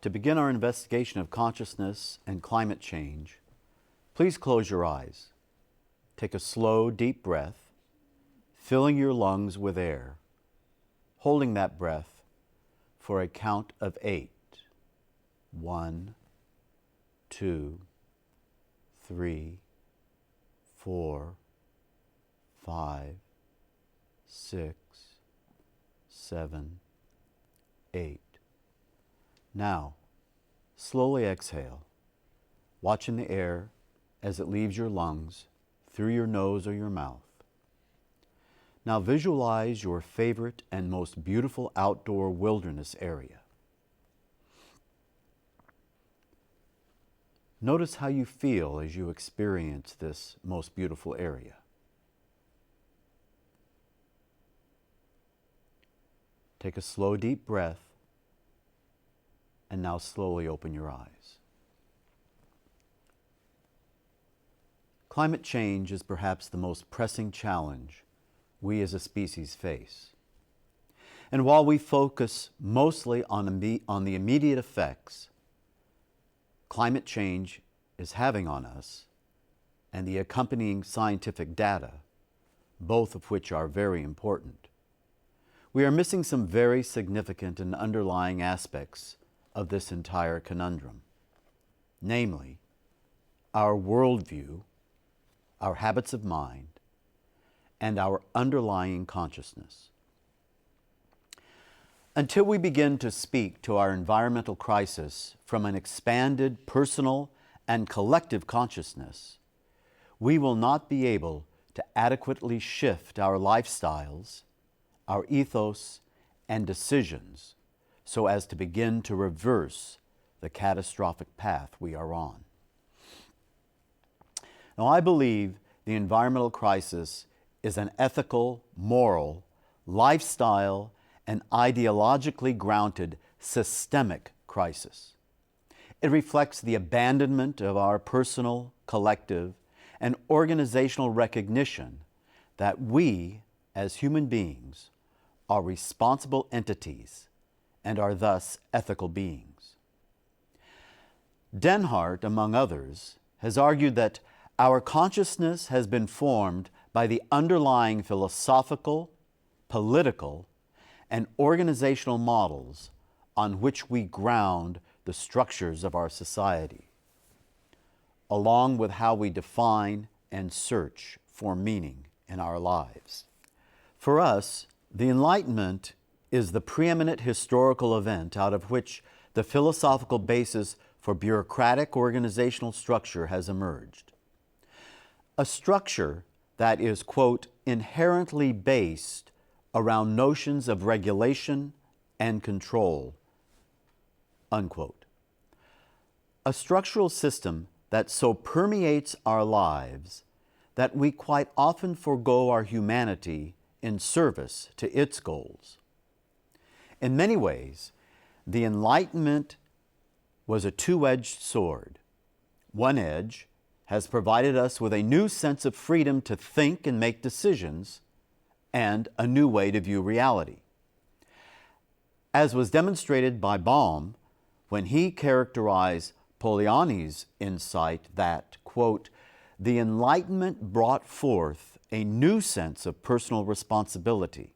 To begin our investigation of consciousness and climate change, please close your eyes. Take a slow, deep breath, filling your lungs with air, holding that breath for a count of 8. 1, 2, 3, 4, 5, 6, 7, 8. Now, slowly exhale, watching the air as it leaves your lungs through your nose or your mouth. Now visualize your favorite and most beautiful outdoor wilderness area. Notice how you feel as you experience this most beautiful area. Take a slow, deep breath, and now slowly open your eyes. Climate change is perhaps the most pressing challenge we as a species face. And while we focus mostly on the immediate effects climate change is having on us and the accompanying scientific data, both of which are very important, we are missing some very significant and underlying aspects of this entire conundrum, namely our worldview, our habits of mind, and our underlying consciousness. Until we begin to speak to our environmental crisis from an expanded personal and collective consciousness, we will not be able to adequately shift our lifestyles, our ethos, and decisions so as to begin to reverse the catastrophic path we are on. Now, I believe the environmental crisis is an ethical, moral, lifestyle, and ideologically grounded systemic crisis. It reflects the abandonment of our personal, collective, and organizational recognition that we, as human beings, are responsible entities and are thus ethical beings. Denhart, among others, has argued that our consciousness has been formed by the underlying philosophical, political, and organizational models on which we ground the structures of our society, along with how we define and search for meaning in our lives. For us, the Enlightenment is the preeminent historical event out of which the philosophical basis for bureaucratic organizational structure has emerged. A structure that is, quote, inherently based around notions of regulation and control, unquote. A structural system that so permeates our lives that we quite often forego our humanity in service to its goals. In many ways, the Enlightenment was a two-edged sword. One edge has provided us with a new sense of freedom to think and make decisions and a new way to view reality. As was demonstrated by Baum when he characterized Polanyi's insight that, quote, the Enlightenment brought forth a new sense of personal responsibility,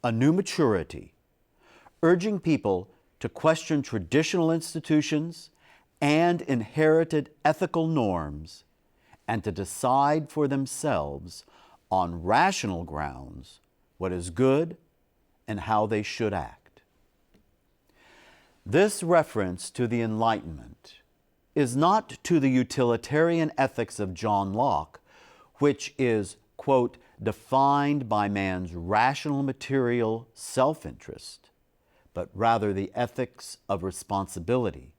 a new maturity, urging people to question traditional institutions and inherited ethical norms, and to decide for themselves on rational grounds what is good and how they should act. This reference to the Enlightenment is not to the utilitarian ethics of John Locke, which is, quote, defined by man's rational material self-interest, but rather the ethics of responsibility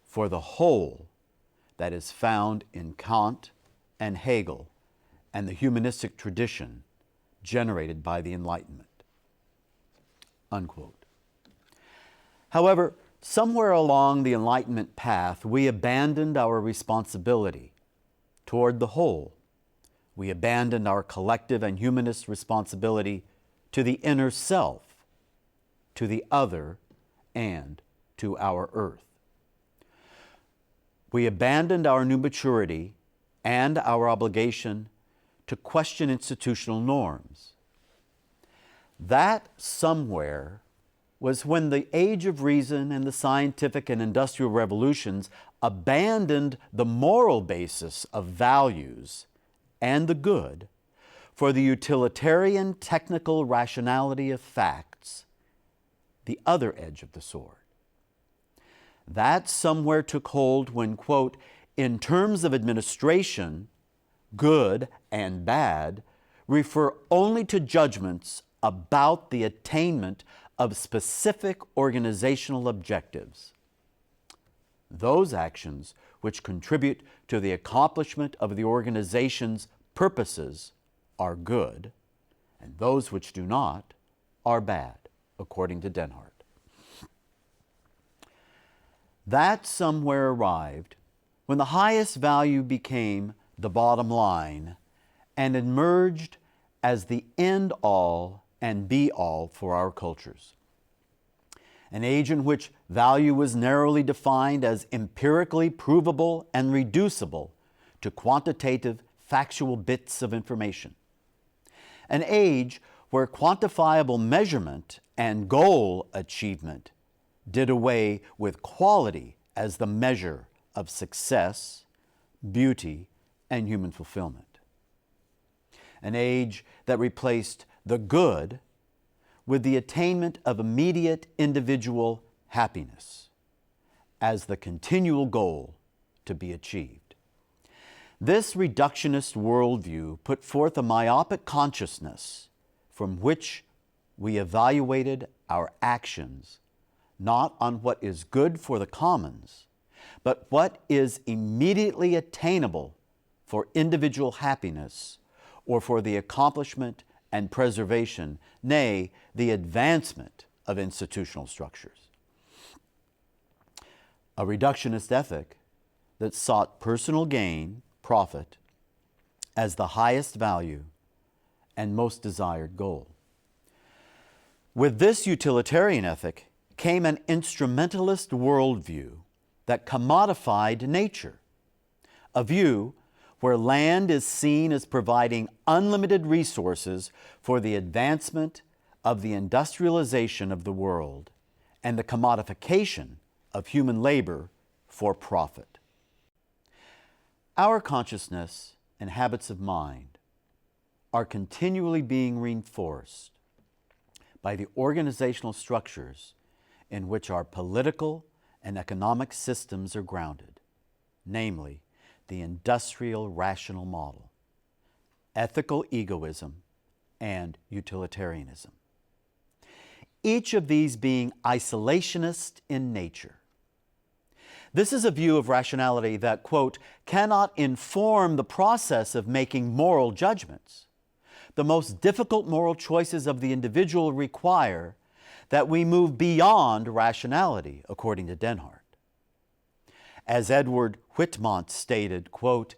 for the whole that is found in Kant and Hegel and the humanistic tradition generated by the Enlightenment, unquote. However, somewhere along the Enlightenment path, we abandoned our responsibility toward the whole. We abandoned our collective and humanist responsibility to the inner self, to the other, and to our earth. We abandoned our new maturity and our obligation to question institutional norms. That somewhere was when the age of reason and the scientific and industrial revolutions abandoned the moral basis of values and the good for the utilitarian technical rationality of facts, the other edge of the sword. That somewhere took hold when, quote, in terms of administration, good and bad refer only to judgments about the attainment of specific organizational objectives. Those actions which contribute to the accomplishment of the organization's purposes are good, and those which do not are bad, according to Denhart. That somewhere arrived when the highest value became the bottom line and emerged as the end-all and be-all for our cultures. An age in which value was narrowly defined as empirically provable and reducible to quantitative, factual bits of information. An age where quantifiable measurement and goal achievement did away with quality as the measure of success, beauty, and human fulfillment. An age that replaced the good with the attainment of immediate individual happiness as the continual goal to be achieved. This reductionist worldview put forth a myopic consciousness from which we evaluated our actions not on what is good for the commons, but what is immediately attainable for individual happiness or for the accomplishment and preservation, nay, the advancement of institutional structures. A reductionist ethic that sought personal gain, profit, as the highest value and most desired goal. With this utilitarian ethic came an instrumentalist worldview that commodified nature, a view where land is seen as providing unlimited resources for the advancement of the industrialization of the world and the commodification of human labor for profit. Our consciousness and habits of mind are continually being reinforced by the organizational structures in which our political and economic systems are grounded, namely the industrial rational model, ethical egoism, and utilitarianism. Each of these being isolationist in nature. This is a view of rationality that, quote, cannot inform the process of making moral judgments. The most difficult moral choices of the individual require that we move beyond rationality, according to Denhart. As Edward Whitmont stated, quote,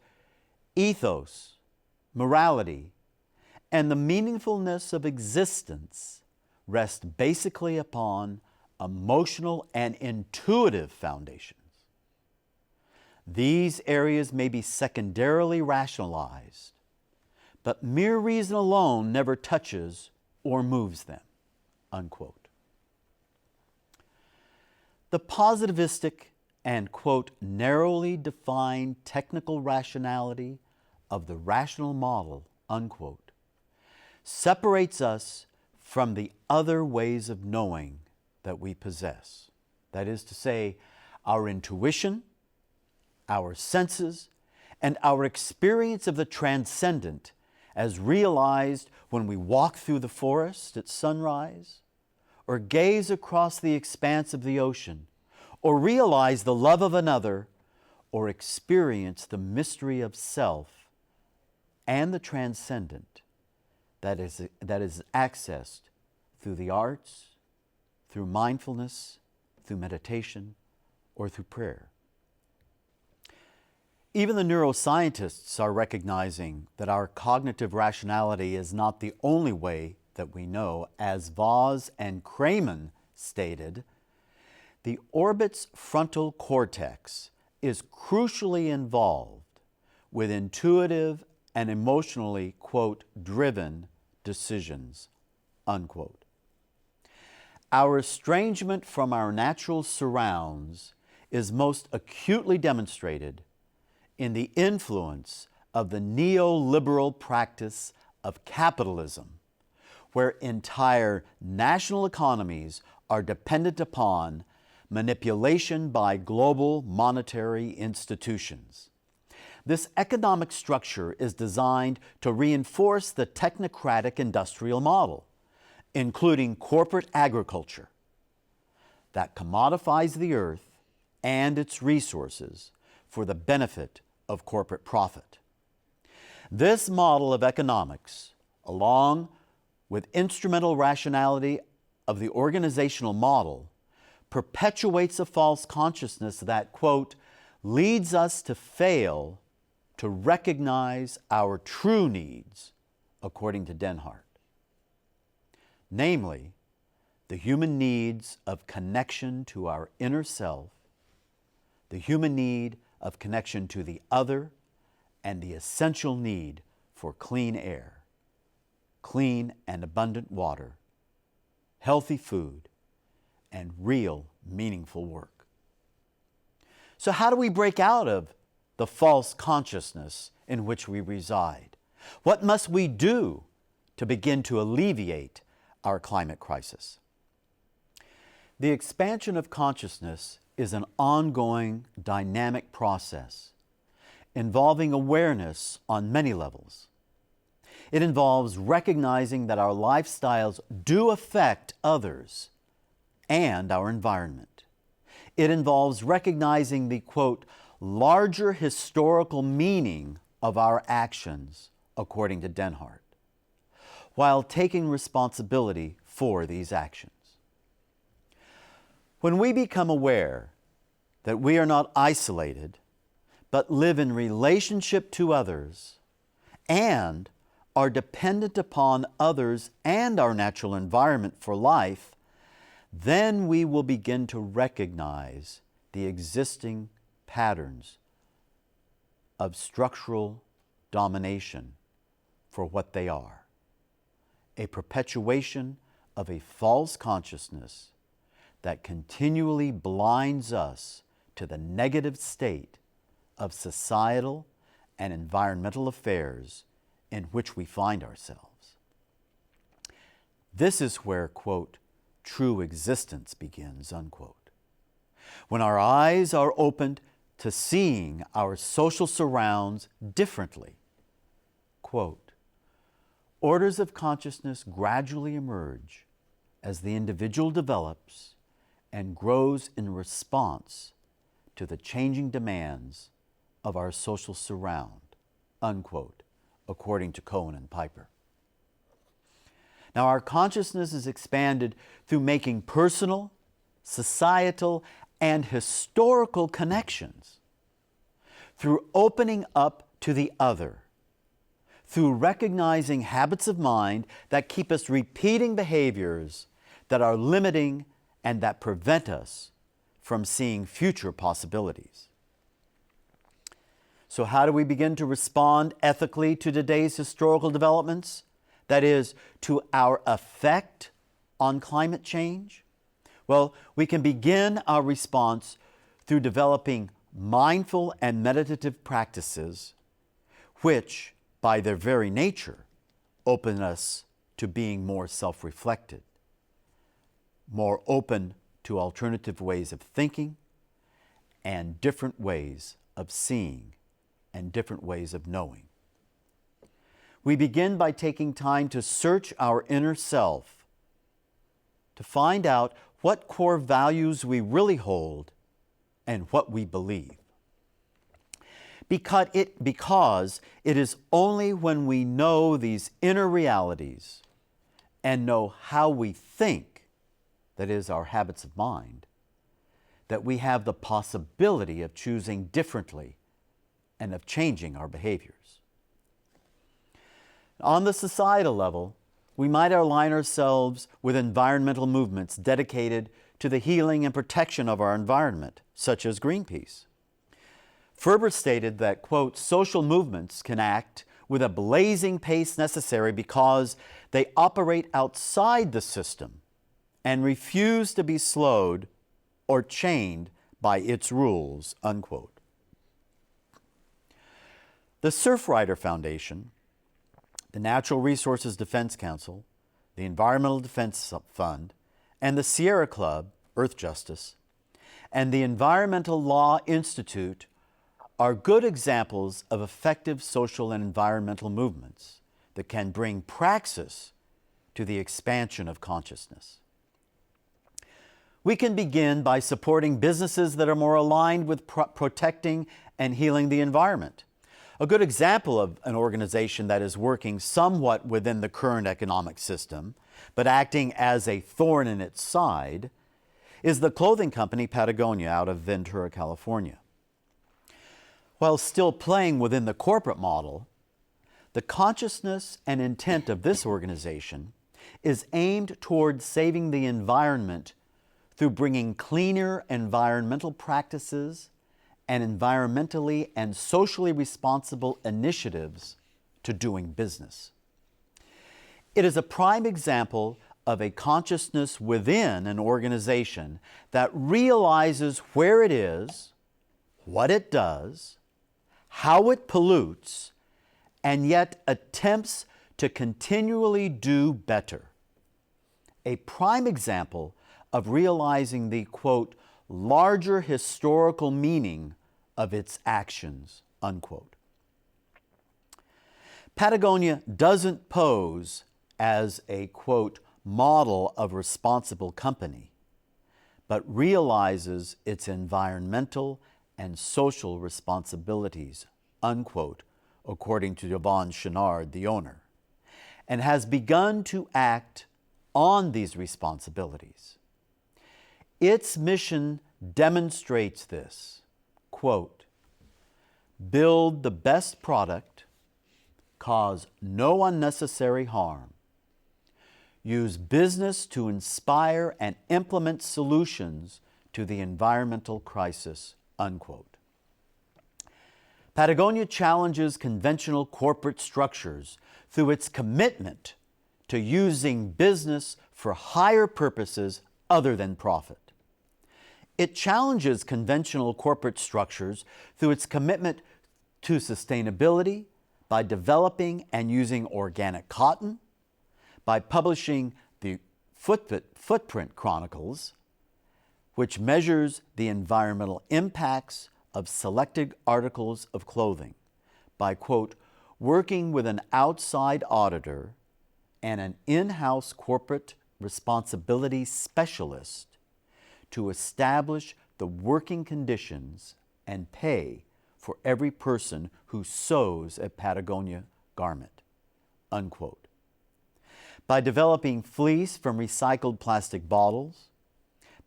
ethos, morality, and the meaningfulness of existence rest basically upon emotional and intuitive foundations. These areas may be secondarily rationalized, but mere reason alone never touches or moves them, unquote. The positivistic and, quote, narrowly defined technical rationality of the rational model, unquote, separates us from the other ways of knowing that we possess. That is to say, our intuition, our senses, and our experience of the transcendent as realized when we walk through the forest at sunrise, or gaze across the expanse of the ocean, or realize the love of another, or experience the mystery of self and the transcendent that is accessed through the arts, through mindfulness, through meditation, or through prayer. Even the neuroscientists are recognizing that our cognitive rationality is not the only way that we know. As Voss and Kramen stated, The orbit's frontal cortex is crucially involved with intuitive and emotionally, quote, driven decisions, unquote. Our estrangement from our natural surrounds is most acutely demonstrated in the influence of the neoliberal practice of capitalism, where entire national economies are dependent upon manipulation by global monetary institutions. This economic structure is designed to reinforce the technocratic industrial model, including corporate agriculture, that commodifies the earth and its resources for the benefit of corporate profit. This model of economics, along with instrumental rationality of the organizational model, perpetuates a false consciousness that, quote, leads us to fail to recognize our true needs, according to Denhart. Namely, the human needs of connection to our inner self, the human need of connection to the other, and the essential need for clean air, clean and abundant water, healthy food, and real, meaningful work. So how do we break out of the false consciousness in which we reside? What must we do to begin to alleviate our climate crisis? The expansion of consciousness is an ongoing, dynamic process involving awareness on many levels. It involves recognizing that our lifestyles do affect others and our environment. It involves recognizing the, quote, larger historical meaning of our actions, according to Denhart, while taking responsibility for these actions. When we become aware that we are not isolated, but live in relationship to others and are dependent upon others and our natural environment for life, then we will begin to recognize the existing patterns of structural domination for what they are: a perpetuation of a false consciousness that continually blinds us to the negative state of societal and environmental affairs in which we find ourselves. This is where, quote, true existence begins, unquote. When our eyes are opened to seeing our social surrounds differently, quote, orders of consciousness gradually emerge as the individual develops and grows in response to the changing demands of our social surround, unquote, according to Cohen and Piper. Now, our consciousness is expanded through making personal, societal, and historical connections, through opening up to the other, through recognizing habits of mind that keep us repeating behaviors that are limiting and that prevent us from seeing future possibilities. So how do we begin to respond ethically to today's historical developments? That is, to our effect on climate change? Well, we can begin our response through developing mindful and meditative practices which, by their very nature, open us to being more self-reflected, more open to alternative ways of thinking and different ways of seeing and different ways of knowing. We begin by taking time to search our inner self, to find out what core values we really hold and what we believe. Because it is only when we know these inner realities and know how we think, that is, our habits of mind, that we have the possibility of choosing differently and of changing our behaviors. On the societal level, we might align ourselves with environmental movements dedicated to the healing and protection of our environment, such as Greenpeace. Ferber stated that, quote, social movements can act with a blazing pace necessary because they operate outside the system and refuse to be slowed or chained by its rules, unquote. The Surfrider Foundation, the Natural Resources Defense Council, the Environmental Defense Fund, and the Sierra Club, Earth Justice, and the Environmental Law Institute are good examples of effective social and environmental movements that can bring praxis to the expansion of consciousness. We can begin by supporting businesses that are more aligned with protecting and healing the environment. A good example of an organization that is working somewhat within the current economic system, but acting as a thorn in its side, is the clothing company Patagonia out of Ventura, California. While still playing within the corporate model, the consciousness and intent of this organization is aimed toward saving the environment through bringing cleaner environmental practices and environmentally and socially responsible initiatives to doing business. It is a prime example of a consciousness within an organization that realizes where it is, what it does, how it pollutes, and yet attempts to continually do better. A prime example of realizing the, quote, larger historical meaning of its actions, unquote. Patagonia doesn't pose as a, quote, model of responsible company, but realizes its environmental and social responsibilities, unquote, according to Yvonne Chenard, the owner, and has begun to act on these responsibilities. Its mission demonstrates this, quote, build the best product, cause no unnecessary harm, use business to inspire and implement solutions to the environmental crisis, unquote. Patagonia challenges conventional corporate structures through its commitment to using business for higher purposes other than profit. It challenges conventional corporate structures through its commitment to sustainability by developing and using organic cotton, by publishing the Footprint Chronicles, which measures the environmental impacts of selected articles of clothing, by, quote, working with an outside auditor and an in-house corporate responsibility specialist to establish the working conditions and pay for every person who sews a Patagonia garment, unquote. By developing fleece from recycled plastic bottles,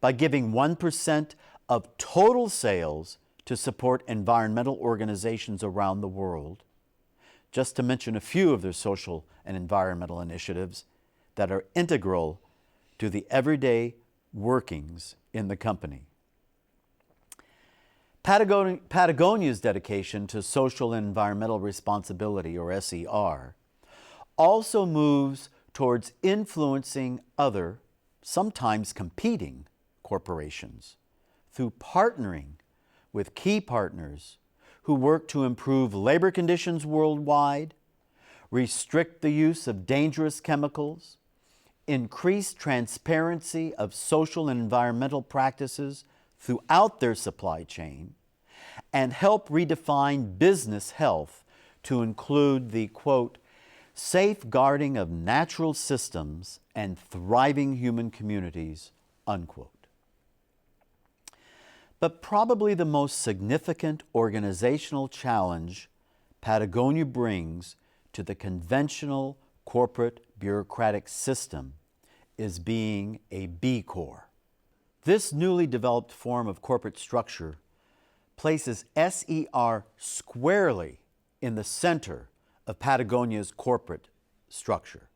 by giving 1% of total sales to support environmental organizations around the world, just to mention a few of their social and environmental initiatives that are integral to the everyday workings in the company. Patagonia's dedication to social and environmental responsibility, or SER, also moves towards influencing other, sometimes competing, corporations through partnering with key partners who work to improve labor conditions worldwide, restrict the use of dangerous chemicals, increase transparency of social and environmental practices throughout their supply chain, and help redefine business health to include the, quote, safeguarding of natural systems and thriving human communities, unquote. But probably the most significant organizational challenge Patagonia brings to the conventional corporate bureaucratic system is being a B Corp. This newly developed form of corporate structure places SER squarely in the center of Patagonia's corporate structure.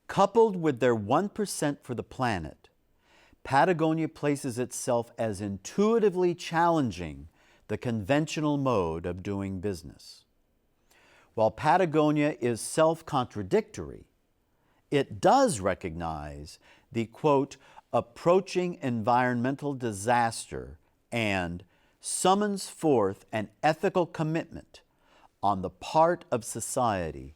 Coupled with their 1% for the planet, Patagonia places itself as intuitively challenging the conventional mode of doing business. While Patagonia is self-contradictory, it does recognize the, quote, approaching environmental disaster and summons forth an ethical commitment on the part of society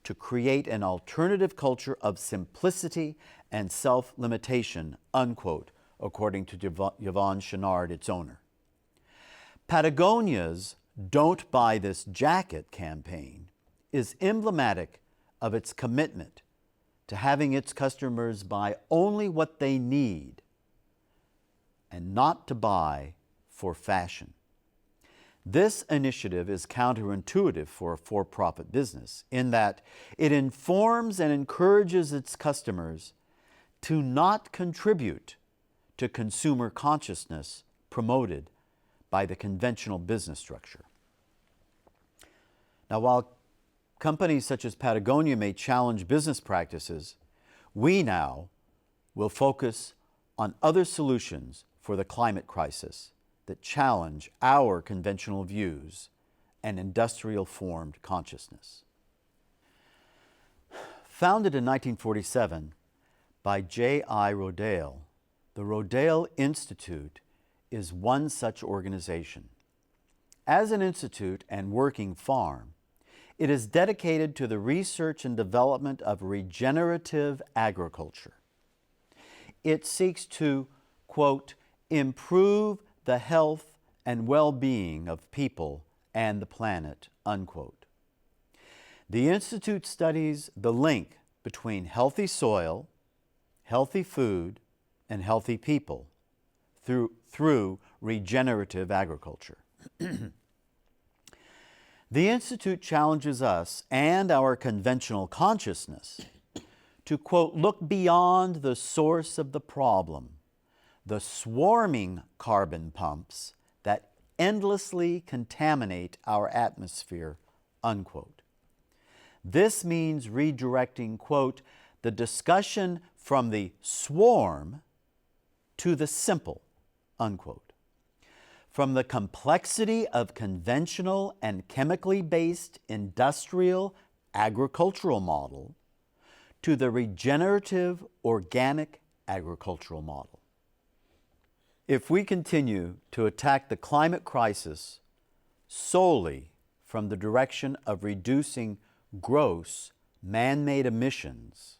to create an alternative culture of simplicity and self-limitation, unquote, according to Yvonne Chenard, its owner. Patagonia's Don't Buy This Jacket campaign is emblematic of its commitment to having its customers buy only what they need and not to buy for fashion. This initiative is counterintuitive for a for-profit business in that it informs and encourages its customers to not contribute to consumer consciousness promoted by the conventional business structure. Now, while companies such as Patagonia may challenge business practices, we now will focus on other solutions for the climate crisis that challenge our conventional views and industrial-formed consciousness. Founded in 1947 by J.I. Rodale, the Rodale Institute is one such organization. As an institute and working farm, it is dedicated to the research and development of regenerative agriculture. It seeks to, quote, improve the health and well-being of people and the planet, unquote. The Institute studies the link between healthy soil, healthy food, and healthy people through regenerative agriculture. The Institute challenges us and our conventional consciousness to, quote, look beyond the source of the problem, the swarming carbon pumps that endlessly contaminate our atmosphere, unquote. This means redirecting, quote, the discussion from the swarm to the simple, unquote. From the complexity of conventional and chemically based industrial agricultural model to the regenerative organic agricultural model. If we continue to attack the climate crisis solely from the direction of reducing gross man-made emissions,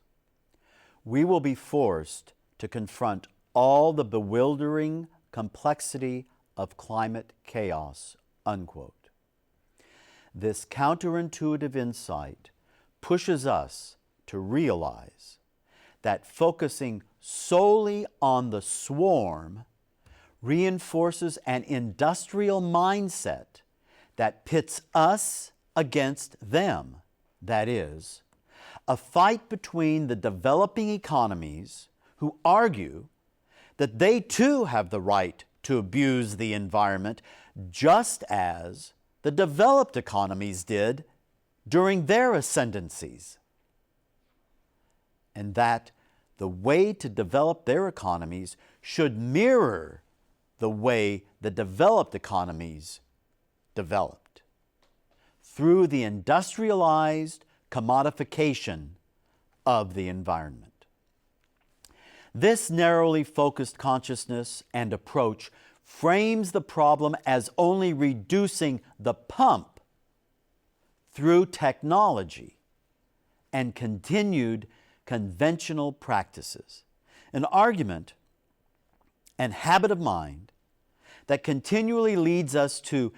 we will be forced to confront all the bewildering complexity of climate chaos, unquote. This counterintuitive insight pushes us to realize that focusing solely on the swarm reinforces an industrial mindset that pits us against them. That is, a fight between the developing economies who argue that they too have the right to abuse the environment just as the developed economies did during their ascendancies, and that the way to develop their economies should mirror the way the developed economies developed through the industrialized commodification of the environment. This narrowly focused consciousness and approach frames the problem as only reducing the pump through technology and continued conventional practices, an argument and habit of mind that continually leads us to,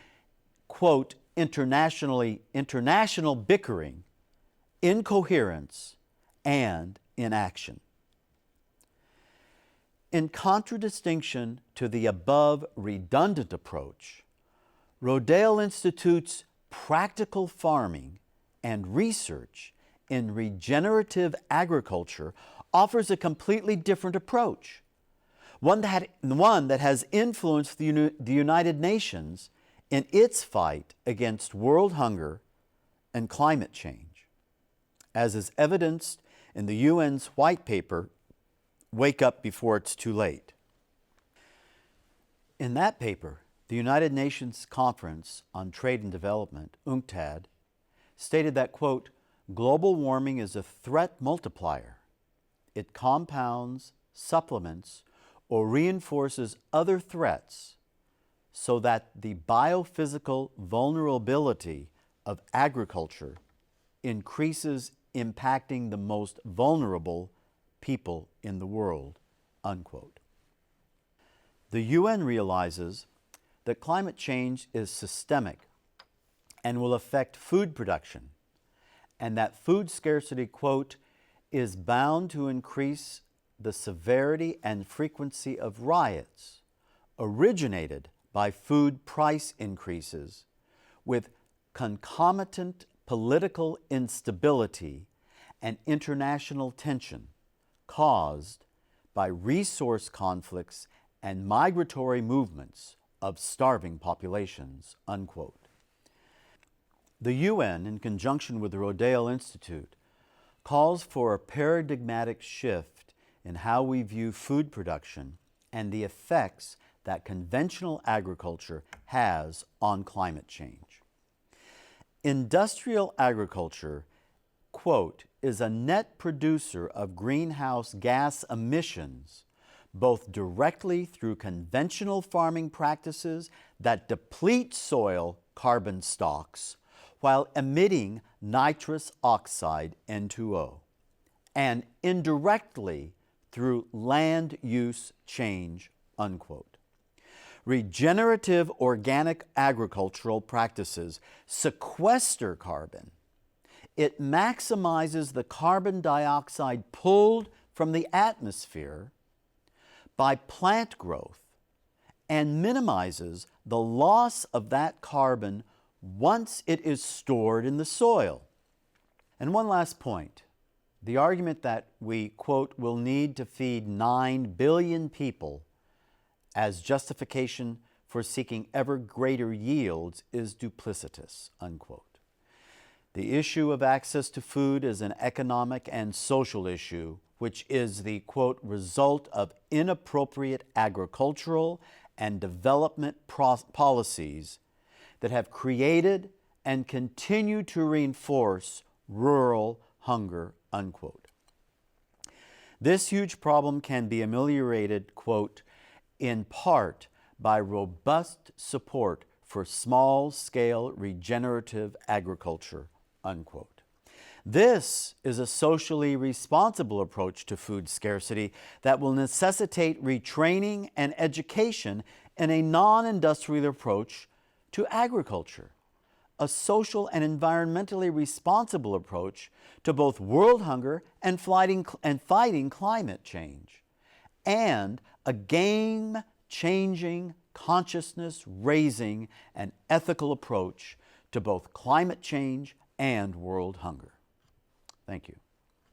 quote, international bickering, incoherence, and inaction. In contradistinction to the above redundant approach, Rodale Institute's practical farming and research in regenerative agriculture offers a completely different approach, one that has influenced the United Nations in its fight against world hunger and climate change, as is evidenced in the UN's white paper, Wake Up Before It's Too Late. In that paper, the United Nations Conference on Trade and Development, UNCTAD, stated that, quote, global warming is a threat multiplier. It compounds, supplements, or reinforces other threats so that the biophysical vulnerability of agriculture increases, impacting the most vulnerable people in the world, unquote. The UN realizes that climate change is systemic and will affect food production, and that food scarcity, quote, is bound to increase the severity and frequency of riots originated by food price increases with concomitant political instability and international tension caused by resource conflicts and migratory movements of starving populations, unquote. The UN, in conjunction with the Rodale Institute, calls for a paradigmatic shift in how we view food production and the effects that conventional agriculture has on climate change. Industrial agriculture, quote, is a net producer of greenhouse gas emissions, both directly through conventional farming practices that deplete soil carbon stocks while emitting nitrous oxide, N2O, and indirectly through land use change, unquote. Regenerative organic agricultural practices sequester carbon. It maximizes the carbon dioxide pulled from the atmosphere by plant growth and minimizes the loss of that carbon once it is stored in the soil. And one last point. The argument that we, quote, will need to feed 9 billion people as justification for seeking ever greater yields is duplicitous, unquote. The issue of access to food is an economic and social issue, which is the, quote, result of inappropriate agricultural and development policies that have created and continue to reinforce rural hunger, unquote. This huge problem can be ameliorated, quote, in part by robust support for small-scale regenerative agriculture, unquote. This is a socially responsible approach to food scarcity that will necessitate retraining and education in a non-industrial approach to agriculture, a social and environmentally responsible approach to both world hunger and fighting climate change, and a game-changing, consciousness-raising, and ethical approach to both climate change and world hunger. Thank you.